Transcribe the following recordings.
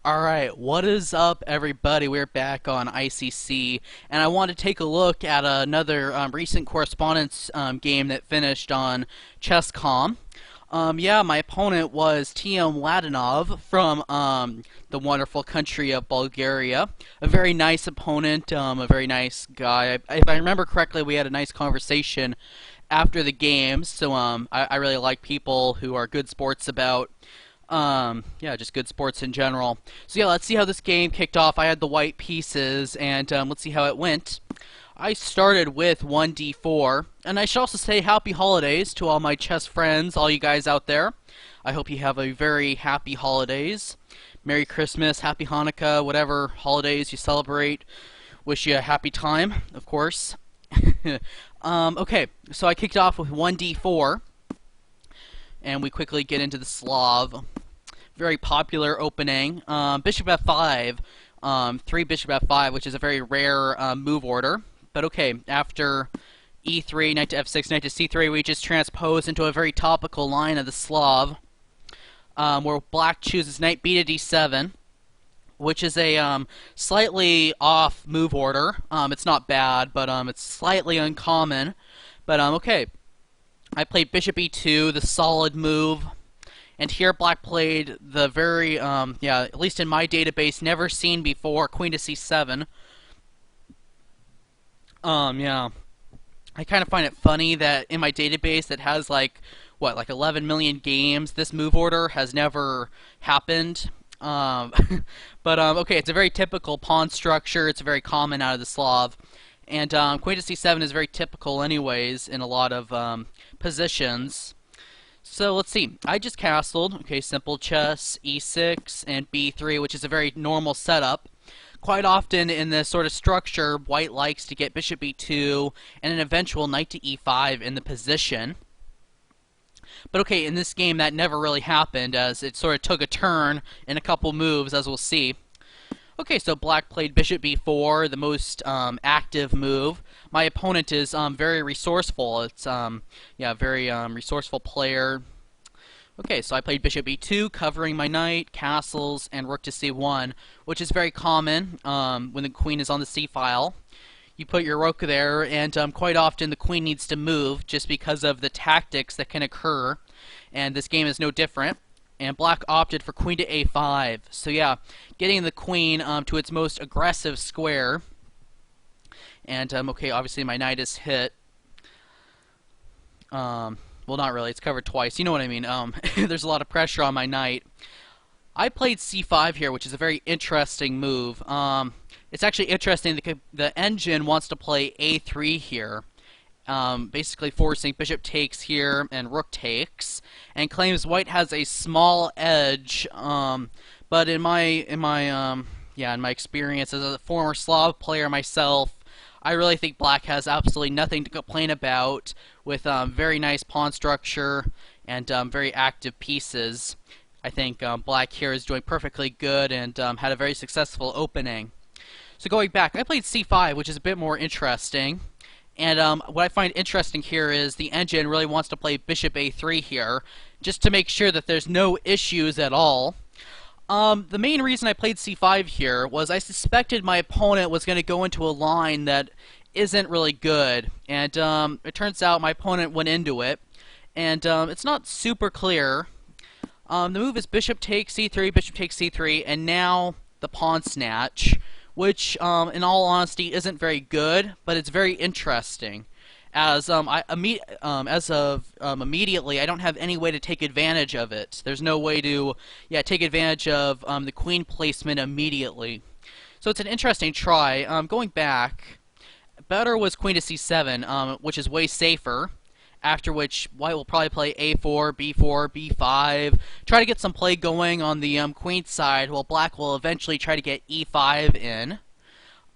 Alright, what is up, everybody? We're back on ICC, and I want to take a look at another recent correspondence game that finished on Chess.com. Yeah, my opponent was teomladenov from the wonderful country of Bulgaria. A very nice opponent, a very nice guy. If I remember correctly, we had a nice conversation after the game, so I really like people who are good sports about yeah, just good sports in general. So yeah, let's see how this game kicked off. I had the white pieces, and let's see how it went. I started with 1d4, and I should also say happy holidays to all my chess friends, all you guys out there. I hope you have a very happy holidays. Merry Christmas, Happy Hanukkah, whatever holidays you celebrate. Wish you a happy time, of course. Okay, so I kicked off with 1d4. And we quickly get into the Slav. Very popular opening. Bishop f5, 3 bishop f5, which is a very rare move order. But okay, after e3, knight to f6, knight to c3, we just transpose into a very topical line of the Slav, where black chooses knight b to d7, which is a slightly off move order. It's not bad, but it's slightly uncommon. But okay. I played bishop e2, the solid move, and here black played the very, yeah, at least in my database, never seen before, queen to c7. Yeah, I kind of find it funny that in my database that has like 11 million games, this move order has never happened. But okay, it's a very typical pawn structure. It's very common out of the Slav. And queen to c7 is very typical anyways in a lot of positions. So let's see. I just castled. Okay, simple chess, e6, and b3, which is a very normal setup. Quite often in this sort of structure, white likes to get bishop e2 and an eventual knight to e5 in the position. But okay, in this game that never really happened, as it sort of took a turn in a couple moves, as we'll see. Okay, so black played bishop b4, the most active move. My opponent is very resourceful. It's yeah, very resourceful player. Okay, so I played bishop e2, covering my knight, castles, and rook to c1, which is very common when the queen is on the c-file. You put your rook there, and quite often the queen needs to move just because of the tactics that can occur, and this game is no different. And black opted for queen to a5. So yeah, getting the queen to its most aggressive square. And okay, obviously my knight is hit. Well, not really. It's covered twice. You know what I mean. There's a lot of pressure on my knight. I played c5 here, which is a very interesting move. It's actually interesting. The engine wants to play a3 here. Basically forcing bishop takes here and rook takes, and claims white has a small edge. But in my experience as a former Slav player myself, I really think black has absolutely nothing to complain about, with very nice pawn structure and very active pieces. I think black here is doing perfectly good and had a very successful opening. So going back, I played c5, which is a bit more interesting. And what I find interesting here is the engine really wants to play bishop a3 here, just to make sure that there's no issues at all. The main reason I played c5 here was I suspected my opponent was going to go into a line that isn't really good. And it turns out my opponent went into it. And it's not super clear. The move is bishop takes c3, and now the pawn snatch, which, in all honesty, isn't very good, but it's very interesting. As immediately, I don't have any way to take advantage of it. There's no way to, take advantage of the queen placement immediately. So it's an interesting try. Going back, better was queen to c7, which is way safer. After which, white will probably play a4, b4, b5, try to get some play going on the queen side, while black will eventually try to get e5 in.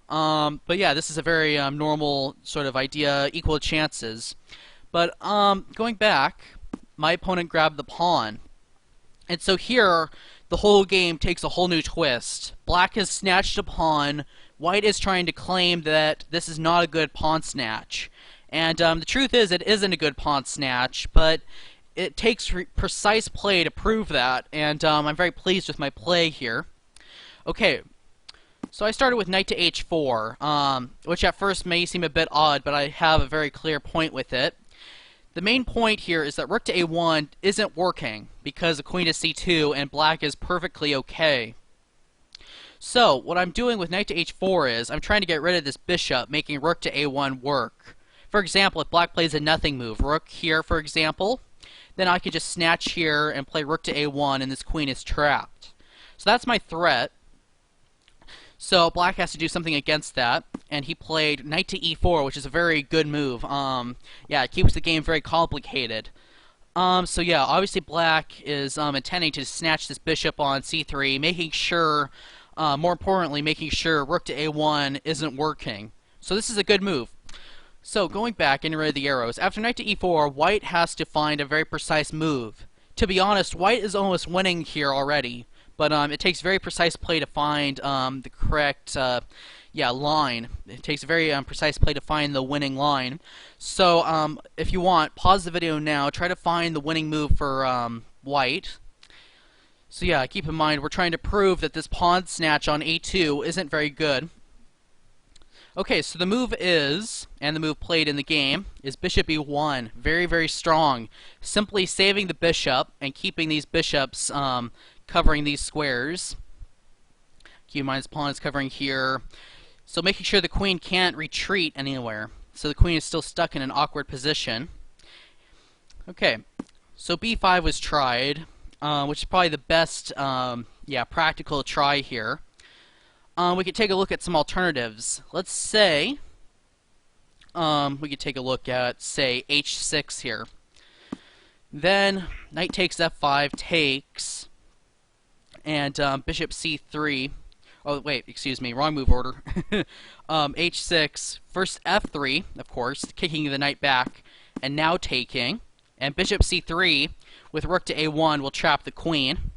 But yeah, this is a very normal sort of idea, equal chances. But going back, my opponent grabbed the pawn. And so here, the whole game takes a whole new twist. Black has snatched a pawn, white is trying to claim that this is not a good pawn snatch. And the truth is, it isn't a good pawn snatch, but it takes precise play to prove that, and I'm very pleased with my play here. Okay, so I started with knight to h4, which at first may seem a bit odd, but I have a very clear point with it. The main point here is that rook to a1 isn't working because the queen is c2 and black is perfectly okay. So what I'm doing with knight to h4 is I'm trying to get rid of this bishop, making rook to a1 work. For example, if black plays a nothing move, rook here for example, then I could just snatch here and play rook to a1 and this queen is trapped. So that's my threat. So black has to do something against that, and he played knight to e4, which is a very good move. Yeah, it keeps the game very complicated. So yeah, obviously black is intending to snatch this bishop on c3, making sure, more importantly, making sure rook to a1 isn't working. So this is a good move. So going back, getting rid of the arrows, after knight to e4, white has to find a very precise move. To be honest, white is almost winning here already. But it takes very precise play to find the correct line. It takes a very precise play to find the winning line. So if you want, pause the video now, try to find the winning move for white. So yeah, keep in mind, we're trying to prove that this pawn snatch on a2 isn't very good. Okay, so the move is, and the move played in the game, is bishop e1. Very, very strong. Simply saving the bishop and keeping these bishops covering these squares. Keep in mind this pawn is covering here. So making sure the queen can't retreat anywhere. So the queen is still stuck in an awkward position. Okay, so b5 was tried, which is probably the best practical try here. We could take a look at some alternatives. Let's say we could take a look at, say, h6 here. Then knight takes f5, takes, and bishop c3. Oh, wait, excuse me, wrong move order. h6, first f3, of course, kicking the knight back, and now taking. And bishop c3 with rook to a1 will trap the queen.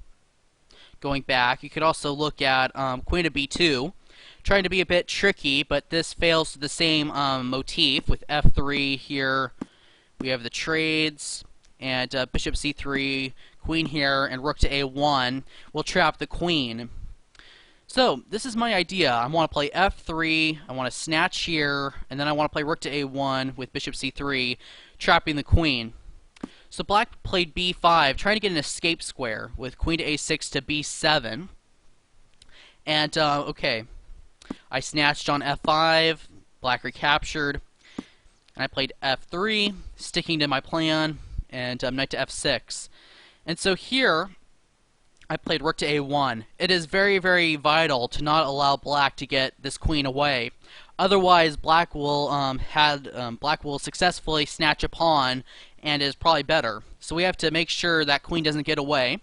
Going back, you could also look at queen to b2, trying to be a bit tricky, but this fails to the same motif with f3 here. We have the trades, and bishop c3, queen here, and rook to a1 will trap the queen. So this is my idea. I want to play f3, I want to snatch here, and then I want to play rook to a1 with bishop c3, trapping the queen. So black played b5, trying to get an escape square with queen to a6 to b7. And, okay, I snatched on f5, black recaptured, and I played f3, sticking to my plan, and knight to f6. And so here, I played rook to a1. It is very, very vital to not allow black to get this queen away. Otherwise, black will successfully snatch a pawn, and is probably better. So we have to make sure that queen doesn't get away.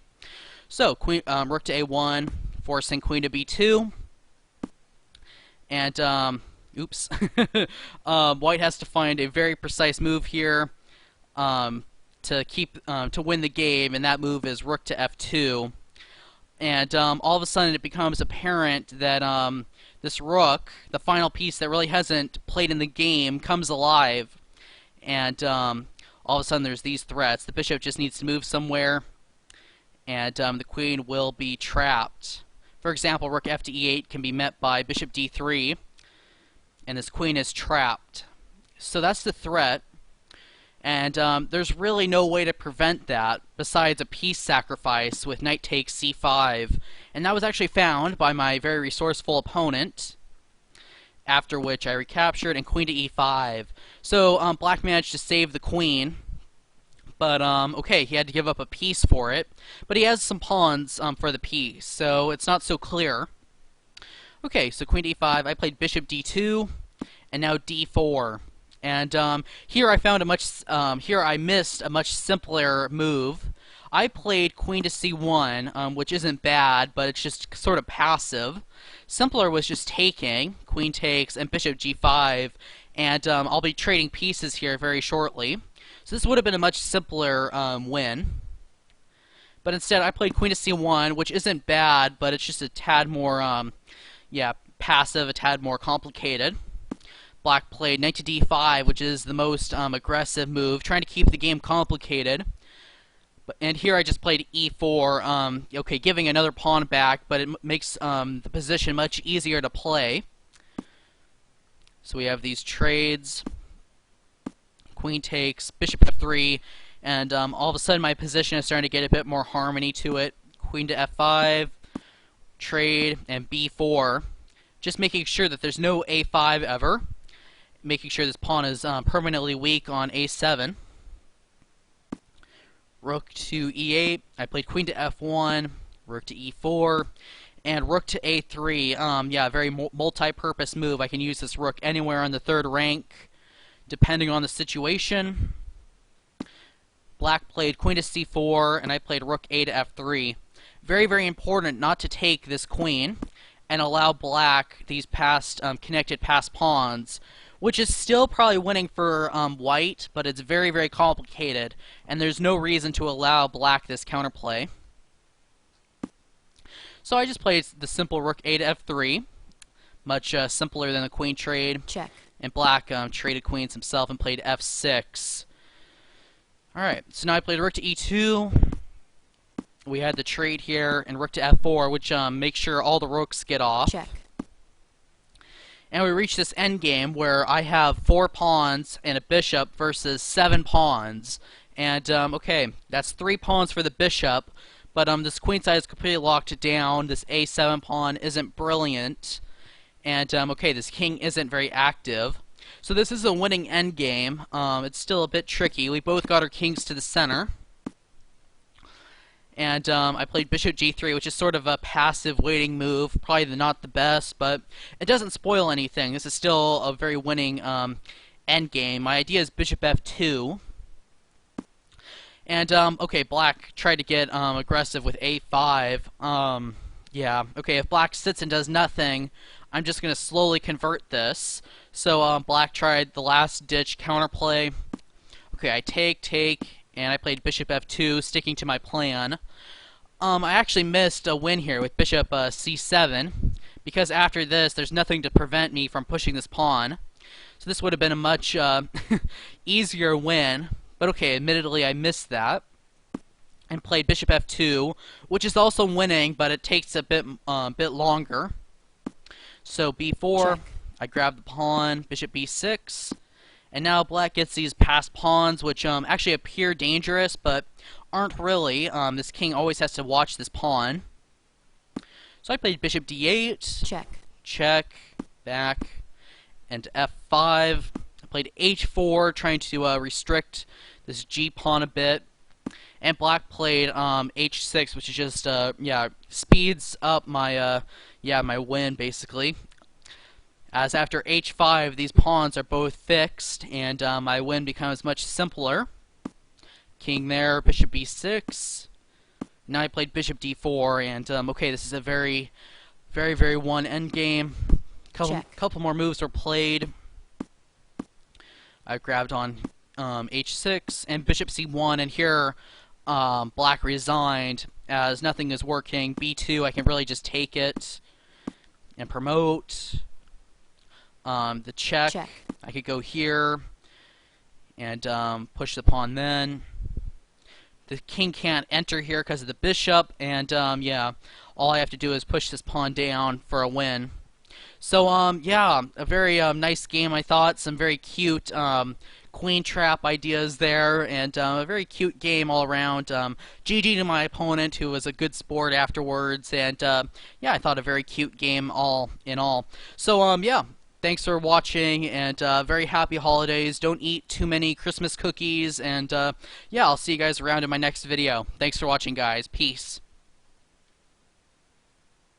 So queen, rook to a1, forcing queen to b2, and oops, white has to find a very precise move here to win the game, and that move is rook to f2. And all of a sudden it becomes apparent that this rook, the final piece that really hasn't played in the game, comes alive. And all of a sudden there's these threats. The bishop just needs to move somewhere, and the queen will be trapped. For example, rook f to e8 can be met by bishop d3, and this queen is trapped. So that's the threat. And there's really no way to prevent that besides a piece sacrifice with knight takes c5. And that was actually found by my very resourceful opponent, after which I recaptured, and queen to e5. So black managed to save the queen, but okay, he had to give up a piece for it. But he has some pawns for the piece, so it's not so clear. Okay, so queen to e5, I played bishop d2, and now d4. And here I found here I missed a much simpler move. I played queen to c1, which isn't bad, but it's just sort of passive. Simpler was just taking, queen takes, and bishop g5, and I'll be trading pieces here very shortly. So this would have been a much simpler win. But instead I played queen to c1, which isn't bad, but it's just a tad more, passive, a tad more complicated. Black played knight to d5, which is the most aggressive move, trying to keep the game complicated. And here I just played e4, okay, giving another pawn back, but it makes the position much easier to play. So we have these trades. Queen takes, bishop f3, and all of a sudden my position is starting to get a bit more harmony to it. Queen to f5, trade, and b4. Just making sure that there's no a5 ever. Making sure this pawn is permanently weak on a7. Rook to e8. I played queen to f1, rook to e4, and rook to a3. Yeah, very multi-purpose move. I can use this rook anywhere on the third rank, depending on the situation. Black played queen to c4, and I played rook a to f3. Very, very important not to take this queen and allow black these connected passed pawns, which is still probably winning for white, but it's very, very complicated, and there's no reason to allow black this counterplay. So I just played the simple rook a to f3, much simpler than the queen trade. Check. And black traded queens himself and played f6. Alright, so now I played rook to e2. We had the trade here, and rook to f4, which makes sure all the rooks get off. Check. And we reach this endgame where I have 4 pawns and a bishop versus 7 pawns. And, okay, that's 3 pawns for the bishop, but this queen side is completely locked down. This a7 pawn isn't brilliant. And, okay, this king isn't very active. So this is a winning endgame. It's still a bit tricky. We both got our kings to the center. And I played bishop g3, which is sort of a passive waiting move. Probably not the best, but it doesn't spoil anything. This is still a very winning endgame. My idea is bishop f2. And, okay, black tried to get aggressive with a5. Yeah, okay, if black sits and does nothing, I'm just going to slowly convert this. So black tried the last-ditch counterplay. Okay, I take, and I played bishop f2, sticking to my plan. I actually missed a win here with bishop c7, because after this, there's nothing to prevent me from pushing this pawn. So this would have been a much easier win. But okay, admittedly, I missed that. And played bishop f2, which is also winning, but it takes a bit longer. So b4, check. I grab the pawn, bishop b6, and now black gets these passed pawns, which actually appear dangerous, but aren't really. This king always has to watch this pawn. So I played bishop d8, check, back, and f5. I played h4, trying to restrict this g pawn a bit. And black played h6, which is just yeah, speeds up my my win basically. As after h5, these pawns are both fixed, and my win becomes much simpler. King there, bishop b6. Now I played bishop d4, and okay, this is a very, very, very one endgame. Couple more moves were played. I grabbed on h6 and bishop c1, and here black resigned as nothing is working. b2, I can really just take it and promote. The check, I could go here and push the pawn then. The king can't enter here because of the bishop, and yeah, all I have to do is push this pawn down for a win. So yeah, a very nice game, I thought. Some very cute queen trap ideas there, and a very cute game all around. GG to my opponent, who was a good sport afterwards, and yeah, I thought a very cute game all in all. So yeah, thanks for watching, and very happy holidays. Don't eat too many Christmas cookies, and yeah, I'll see you guys around in my next video. Thanks for watching, guys. Peace.